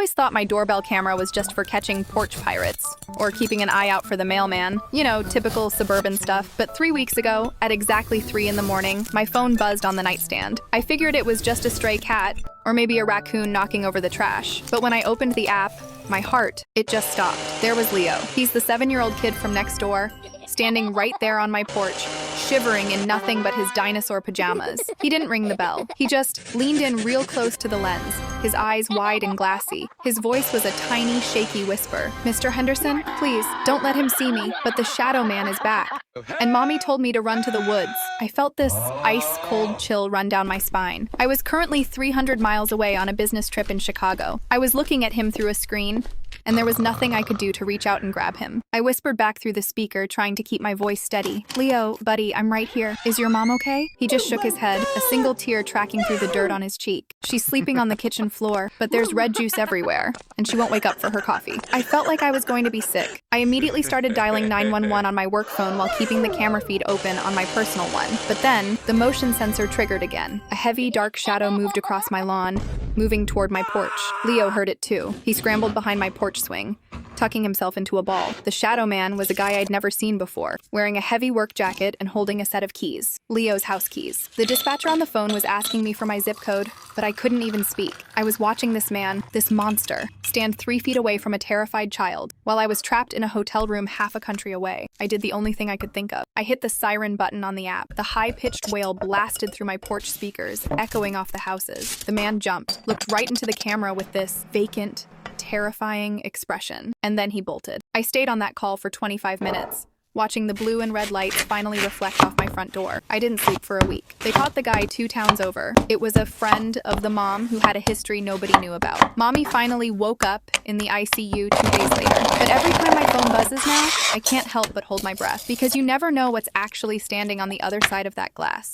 always thought my doorbell camera was just for catching porch pirates or keeping an eye out for the mailman. You know, typical suburban stuff. But 3 weeks ago, at exactly 3 in the morning, my phone buzzed on the nightstand. I figured it was just a stray cat or maybe a raccoon knocking over the trash. But when I opened the app, my heart, it just stopped. There was Leo. He's the 7-year-old kid from next door, standing right there on my porch, shivering in nothing but his dinosaur pajamas. He didn't ring the bell. He just leaned in real close to the lens, his eyes wide and glassy. His voice was a tiny, shaky whisper. "Mr. Henderson, please, don't let him see me, but the shadow man is back." And Mommy told me to run to the woods. I felt this ice-cold chill run down my spine. I was currently 300 miles away on a business trip in Chicago. I was looking at him through a screen, and there was nothing I could do to reach out and grab him. I whispered back through the speaker, trying to keep my voice steady. "Leo, buddy, I'm right here. Is your mom okay?" He just shook his head, a single tear tracking through the dirt on his cheek. "She's sleeping on the kitchen floor, but there's red juice everywhere, and she won't wake up for her coffee." I felt like I was going to be sick. I immediately started dialing 911 on my work phone while keeping the camera feed open on my personal one. But then, the motion sensor triggered again. A heavy, dark shadow moved across my lawn, moving toward my porch. Leo heard it too. He scrambled behind my porch swing, tucking himself into a ball. The shadow man was a guy I'd never seen before, wearing a heavy work jacket and holding a set of keys. Leo's house keys. The dispatcher on the phone was asking me for my zip code, but I couldn't even speak. I was watching this man, this monster, stand 3 feet away from a terrified child, while I was trapped in a hotel room half a country away. I did the only thing I could think of. I hit the siren button on the app. The high-pitched wail blasted through my porch speakers, echoing off the houses. The man jumped, looked right into the camera with this vacant, terrifying expression, and then he bolted. I stayed on that call for 25 minutes, watching the blue and red lights finally reflect off my front door. I didn't sleep for a week. They caught the guy 2 towns over. It was a friend of the mom who had a history nobody knew about. Mommy finally woke up in the ICU 2 days later. But every time my phone buzzes now, I can't help but hold my breath, because you never know what's actually standing on the other side of that glass.